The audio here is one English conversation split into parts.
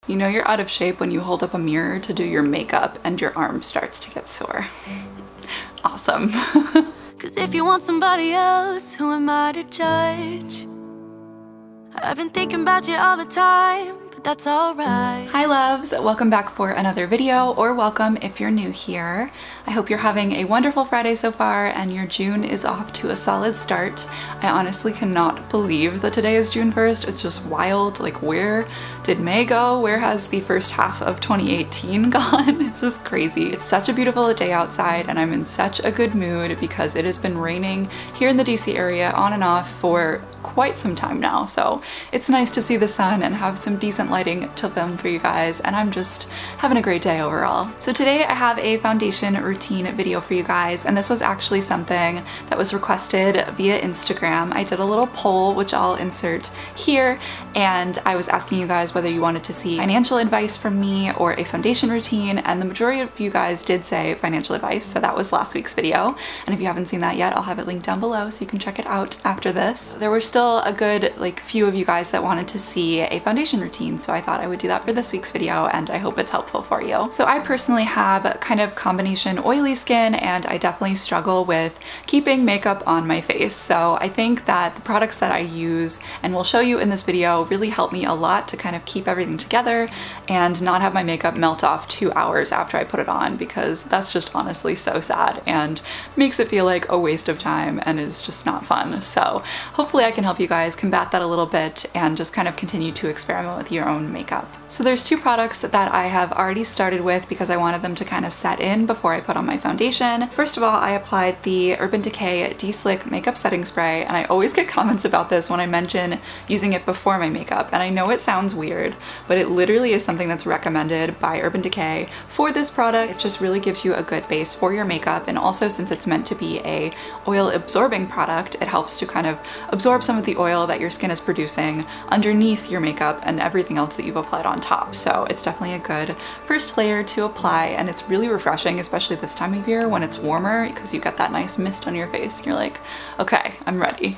You know you're out of shape when you hold up a mirror to do your makeup and your arm starts to get sore. Awesome. 'Cause if you want somebody else, who am I to judge? I've been thinking about you all the time, but that's alright. Hi loves, welcome back for another video, or welcome if you're new here. I hope you're having a wonderful Friday so far and your June is off to a solid start. I honestly cannot believe that today is June 1st. It's just wild. Like, where did May go? Where has the first half of 2018 gone? It's just crazy. It's such a beautiful day outside and I'm in such a good mood because it has been raining here in the DC area on and off for quite some time now. So it's nice to see the sun and have some decent lighting to film for you guys, and I'm just having a great day overall. So today I have a foundation routine video for you guys, and this was actually something that was requested via Instagram. I did a little poll, which I'll insert here, and I was asking you guys whether you wanted to see financial advice from me or a foundation routine, and the majority of you guys did say financial advice, so that was last week's video. And if you haven't seen that yet, I'll have it linked down below so you can check it out after this. There were still a good few of you guys that wanted to see a foundation routine, so I thought I would do that for this week's video, and I hope it's helpful for you. So I personally have kind of combination oily skin, and I definitely struggle with keeping makeup on my face. So I think that the products that I use and will show you in this video really help me a lot to kind of keep everything together and not have my makeup melt off 2 hours after I put it on, because that's just honestly so sad and makes it feel like a waste of time and is just not fun. So hopefully I can help you guys combat that a little bit and just kind of continue to experiment with your own makeup. So there's two products that I have already started with because I wanted them to kind of set in before I put on my foundation. First of all, I applied the Urban Decay De-Slick Makeup Setting Spray, and I always get comments about this when I mention using it before my makeup, and I know it sounds weird, but it literally is something that's recommended by Urban Decay for this product. It just really gives you a good base for your makeup, and also since it's meant to be a oil absorbing product, it helps to kind of absorb some of the oil that your skin is producing underneath your makeup and everything else that you've applied on top. So it's definitely a good first layer to apply, and it's really refreshing, especially this time of year when it's warmer, because you get that nice mist on your face and you're like, okay, I'm ready.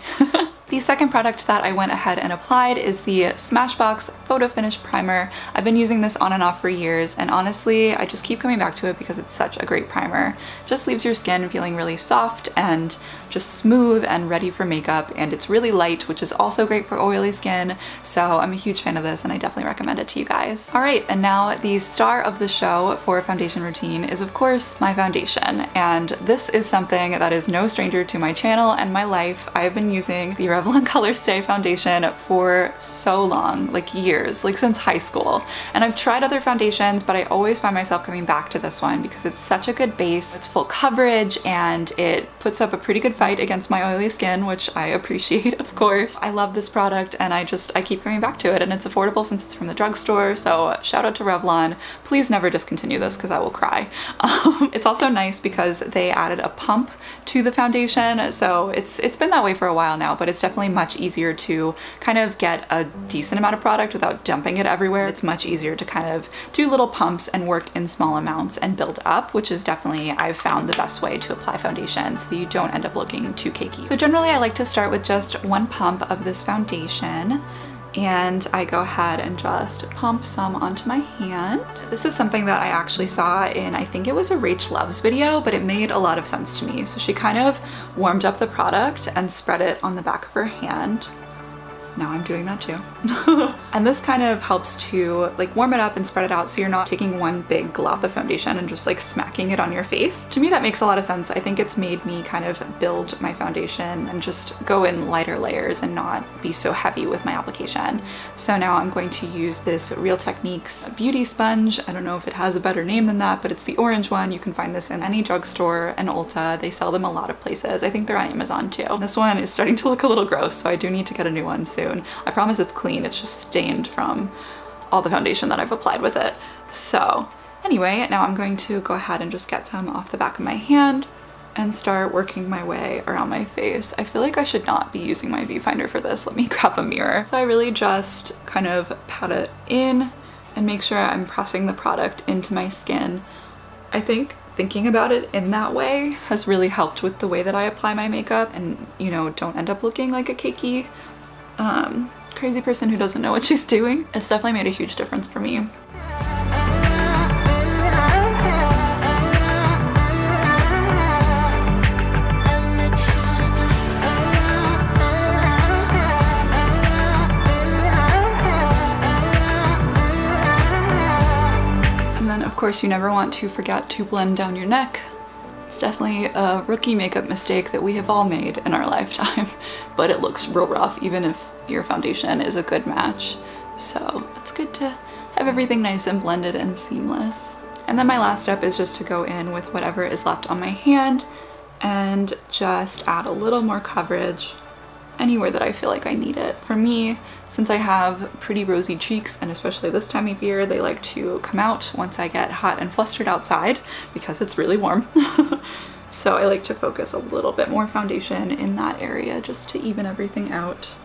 The second product that I went ahead and applied is the Smashbox Photo Finish Primer. I've been using this on and off for years, and honestly, I just keep coming back to it because it's such a great primer. Just leaves your skin feeling really soft and just smooth and ready for makeup, and it's really light, which is also great for oily skin. So I'm a huge fan of this, and I definitely recommend it to you guys. All right, and now the star of the show for a foundation routine is of course my foundation, and this is something that is no stranger to my channel and my life. I've been using the Revlon Color Stay foundation for so long, like years, like since high school. And I've tried other foundations, but I always find myself coming back to this one because it's such a good base. It's full coverage and it puts up a pretty good fight against my oily skin, which I appreciate, of course. I love this product and I keep coming back to it, and it's affordable since it's from the drugstore. So shout out to Revlon. Please never discontinue this because I will cry. It's also nice because they added a pump to the foundation. So it's been that way for a while now, but it's definitely much easier to kind of get a decent amount of product without dumping it everywhere. It's much easier to kind of do little pumps and work in small amounts and build up, which is definitely, I've found, the best way to apply foundation so that you don't end up looking too cakey. So generally I like to start with just one pump of this foundation, and I go ahead and just pump some onto my hand. This is something that I actually saw in, I think it was a Rach Loves video, but it made a lot of sense to me. So she kind of warmed up the product and spread it on the back of her hand. Now I'm doing that too. And this kind of helps to warm it up and spread it out so you're not taking one big glob of foundation and just smacking it on your face. To me that makes a lot of sense. I think it's made me kind of build my foundation and just go in lighter layers and not be so heavy with my application. So now I'm going to use this Real Techniques beauty sponge. I don't know if it has a better name than that, but it's the orange one. You can find this in any drugstore and Ulta. They sell them a lot of places. I think they're on Amazon too. This one is starting to look a little gross, so I do need to get a new one soon. I promise it's clean, it's just stained from all the foundation that I've applied with it. So anyway, now I'm going to go ahead and just get some off the back of my hand and start working my way around my face. I feel like I should not be using my viewfinder for this. Let me grab a mirror. So I really just kind of pat it in and make sure I'm pressing the product into my skin. I think thinking about it in that way has really helped with the way that I apply my makeup and, you know, don't end up looking like a cakey crazy person who doesn't know what she's doing. It's definitely made a huge difference for me. Of course, you never want to forget to blend down your neck. It's definitely a rookie makeup mistake that we have all made in our lifetime, but it looks real rough even if your foundation is a good match. So it's good to have everything nice and blended and seamless. And then my last step is just to go in with whatever is left on my hand and just add a little more coverage anywhere that I feel like I need it. For me, since I have pretty rosy cheeks, and especially this time of year, they like to come out once I get hot and flustered outside because it's really warm. So I like to focus a little bit more foundation in that area just to even everything out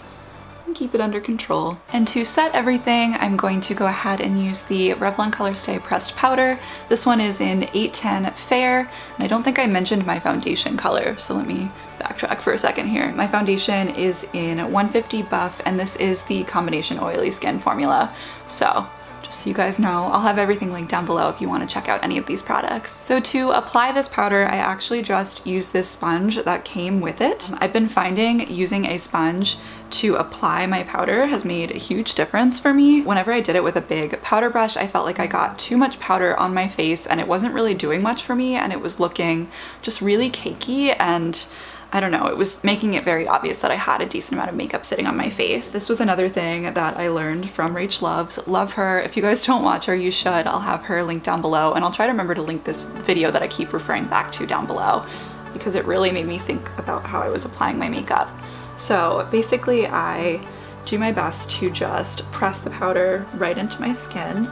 and keep it under control. And to set everything, I'm going to go ahead and use the Revlon Color Stay pressed powder. This one is in 810 Fair, and I don't think I mentioned my foundation color, so let me backtrack for a second here. My foundation is in 150 Buff, and this is the combination oily skin formula. So just so you guys know, I'll have everything linked down below if you want to check out any of these products. So to apply this powder, I actually just use this sponge that came with it. I've been finding using a sponge to apply my powder has made a huge difference for me. Whenever I did it with a big powder brush, I felt like I got too much powder on my face and it wasn't really doing much for me, and it was looking just really cakey, and I don't know, it was making it very obvious that I had a decent amount of makeup sitting on my face. This was another thing that I learned from Rach Loves. Love her. If you guys don't watch her, you should. I'll have her linked down below, and I'll try to remember to link this video that I keep referring back to down below because it really made me think about how I was applying my makeup. So basically I do my best to just press the powder right into my skin.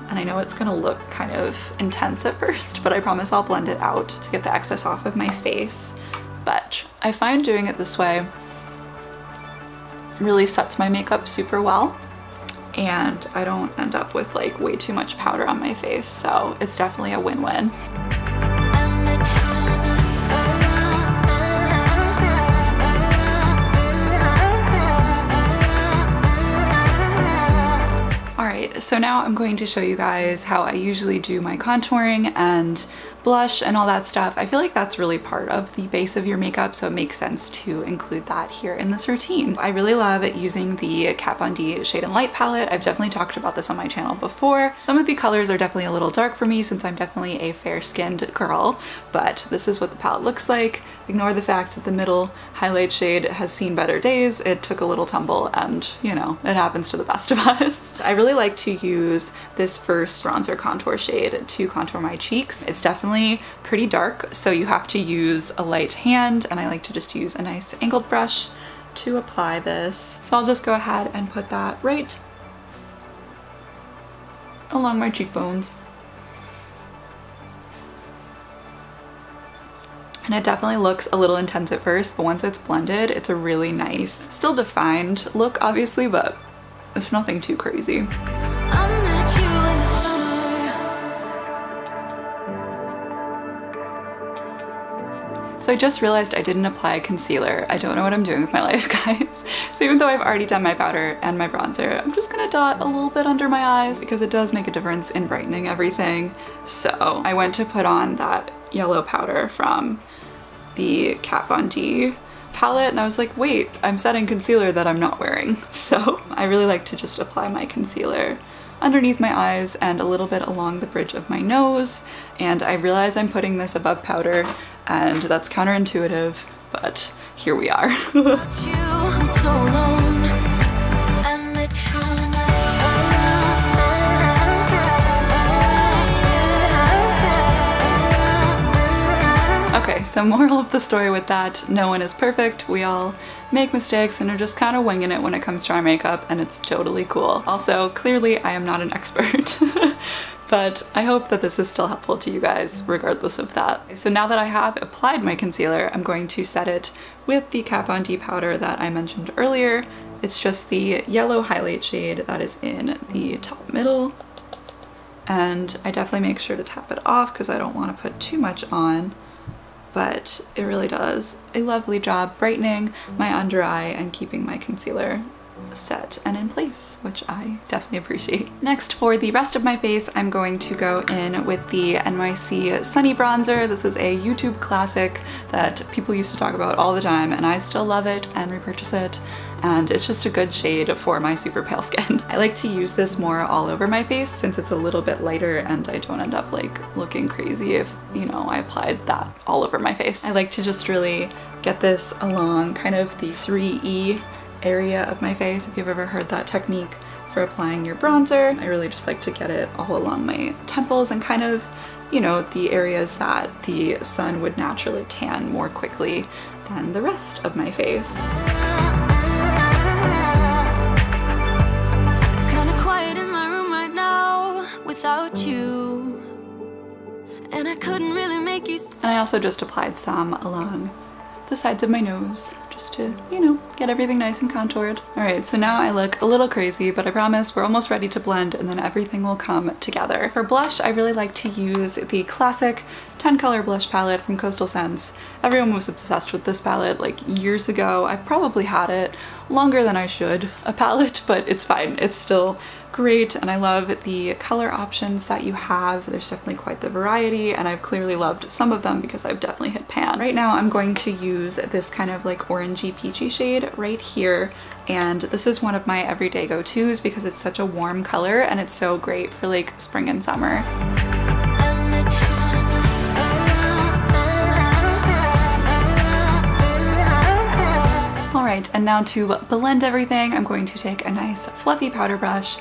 And I know it's gonna look kind of intense at first, but I promise I'll blend it out to get the excess off of my face. But I find doing it this way really sets my makeup super well, and I don't end up with like way too much powder on my face, so it's definitely a win-win. Alright, so now I'm going to show you guys how I usually do my contouring and blush and all that stuff. I feel like that's really part of the base of your makeup, so it makes sense to include that here in this routine. I really love using the Kat Von D Shade and Light palette. I've definitely talked about this on my channel before. Some of the colors are definitely a little dark for me since I'm definitely a fair-skinned girl, but this is what the palette looks like. Ignore the fact that the middle highlight shade has seen better days. It took a little tumble, and you know, it happens to the best of us. I really like to use this first bronzer contour shade to contour my cheeks. It's definitely pretty dark, so you have to use a light hand, and I like to just use a nice angled brush to apply this. So I'll just go ahead and put that right along my cheekbones. And it definitely looks a little intense at first, but once it's blended, it's a really nice, still defined look obviously, but it's nothing too crazy. So I just realized I didn't apply concealer. I don't know what I'm doing with my life, guys. So even though I've already done my powder and my bronzer, I'm just gonna dot a little bit under my eyes because it does make a difference in brightening everything. So I went to put on that yellow powder from the Kat Von D palette, and I was like, wait, I'm setting concealer that I'm not wearing. So I really like to just apply my concealer underneath my eyes and a little bit along the bridge of my nose. And I realize I'm putting this above powder, and that's counterintuitive, but here we are. Okay, so moral of the story with that, no one is perfect. We all make mistakes and are just kind of winging it when it comes to our makeup, and it's totally cool. Also, clearly I am not an expert, but I hope that this is still helpful to you guys regardless of that. So now that I have applied my concealer, I'm going to set it with the Kat Von D powder that I mentioned earlier. It's just the yellow highlight shade that is in the top middle. And I definitely make sure to tap it off because I don't want to put too much on. But it really does a lovely job brightening my under eye and keeping my concealer set and in place, which I definitely appreciate. Next, for the rest of my face, I'm going to go in with the NYC Sunny Bronzer. This is a YouTube classic that people used to talk about all the time, and I still love it and repurchase it. And it's just a good shade for my super pale skin. I like to use this more all over my face since it's a little bit lighter and I don't end up like looking crazy if, you know, I applied that all over my face. I like to just really get this along kind of the 3E area of my face, if you've ever heard that technique for applying your bronzer. I really just like to get it all along my temples and kind of, you know, the areas that the sun would naturally tan more quickly than the rest of my face. Without you, and I couldn't really make you. And I also just applied some along the sides of my nose just to, you know, get everything nice and contoured. All right, so now I look a little crazy, but I promise we're almost ready to blend and then everything will come together. For blush, I really like to use the classic 10 color blush palette from Coastal Scents. Everyone was obsessed with this palette like years ago. I probably had it longer than I should, a palette, but it's fine. It's still great, and I love the color options that you have. There's definitely quite the variety, and I've clearly loved some of them because I've definitely hit pan. Right now I'm going to use this kind of like orangey peachy shade right here, and this is one of my everyday go-tos because it's such a warm color and it's so great for like spring and summer. Alright, and now to blend everything, I'm going to take a nice fluffy powder brush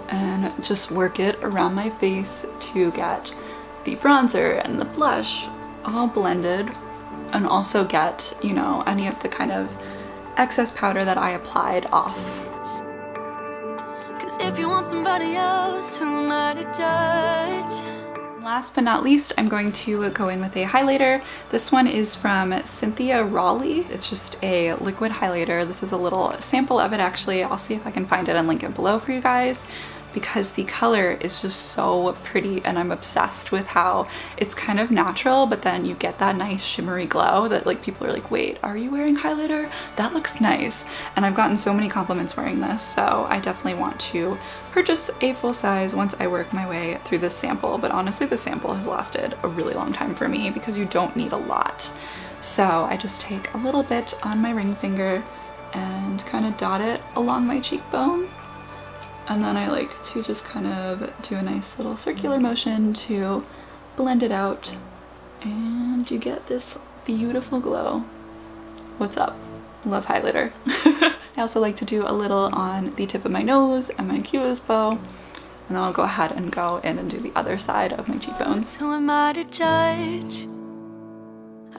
and just work it around my face to get the bronzer and the blush all blended, and also get, you know, any of the kind of excess powder that I applied off. 'Cause if you want somebody else, who am I to judge? Last but not least, I'm going to go in with a highlighter. This one is from Cynthia Rowley. It's just a liquid highlighter. This is a little sample of it actually. I'll see if I can find it and link it below for you guys, because the color is just so pretty and I'm obsessed with how it's kind of natural, but then you get that nice shimmery glow that like people are like, wait, are you wearing highlighter? That looks nice. And I've gotten so many compliments wearing this, so I definitely want to purchase a full size once I work my way through this sample. But honestly, the sample has lasted a really long time for me because you don't need a lot. So I just take a little bit on my ring finger and kind of dot it along my cheekbone. And then I like to just kind of do a nice little circular motion to blend it out, and you get this beautiful glow. What's up? Love highlighter. I also like to do a little on the tip of my nose and my cupid's bow, and then I'll go ahead and go in and do the other side of my cheekbones. Who am I to judge?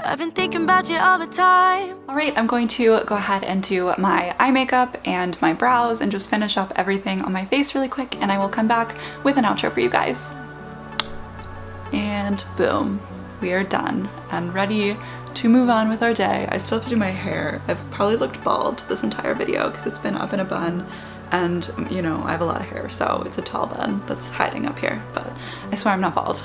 I've been thinking about you all the time. All right, I'm going to go ahead and do my eye makeup and my brows and just finish up everything on my face really quick, and I will come back with an outro for you guys. And boom, we are done and ready to move on with our day. I still have to do my hair. I've probably looked bald this entire video because it's been up in a bun, and you know, I have a lot of hair, so it's a tall bun that's hiding up here, but I swear I'm not bald.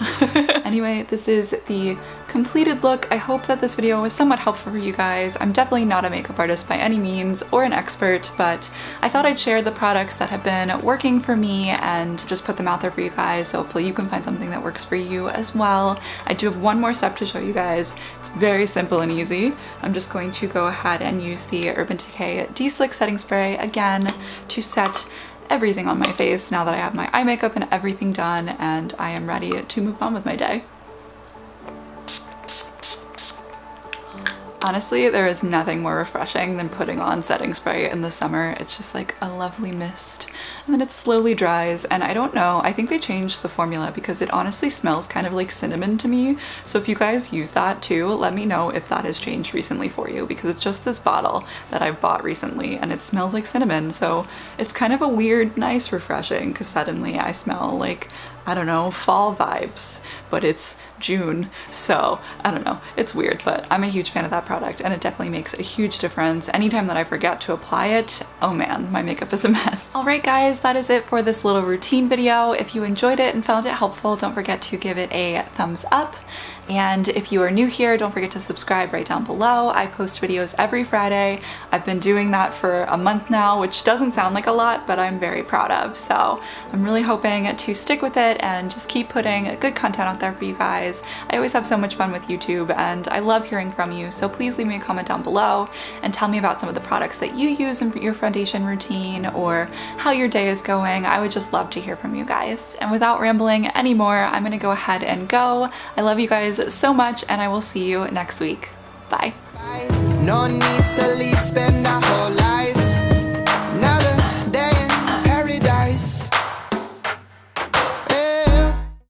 Anyway, this is the completed look. I hope that this video was somewhat helpful for you guys. I'm definitely not a makeup artist by any means or an expert, but I thought I'd share the products that have been working for me and just put them out there for you guys, so hopefully you can find something that works for you as well. I do have one more step to show you guys. It's very simple and easy. I'm just going to go ahead and use the Urban Decay De-Slick Setting Spray again to set everything on my face now that I have my eye makeup and everything done, and I am ready to move on with my day. Honestly, there is nothing more refreshing than putting on setting spray in the summer. It's just like a lovely mist, and then it slowly dries, and I don't know, I think they changed the formula because it honestly smells kind of like cinnamon to me. So if you guys use that too, let me know if that has changed recently for you, because it's just this bottle that I bought recently and it smells like cinnamon. So it's kind of a weird, nice refreshing, because suddenly I smell like, I don't know, fall vibes, but it's June, so I don't know, it's weird, but I'm a huge fan of that product and it definitely makes a huge difference. Anytime that I forget to apply it, oh man, my makeup is a mess. Alright guys, that is it for this little routine video. If you enjoyed it and found it helpful, don't forget to give it a thumbs up, And if you are new here, don't forget to subscribe right down below. I post videos every Friday. I've been doing that for a month now, which doesn't sound like a lot, but I'm very proud of. So I'm really hoping to stick with it and just keep putting good content out there for you guys. I always have so much fun with YouTube and I love hearing from you. So please leave me a comment down below and tell me about some of the products that you use in your foundation routine or how your day is going. I would just love to hear from you guys. And without rambling anymore, I'm gonna go ahead and go. I love you guys so much and I will see you next week. Bye. No need to leave, spend a whole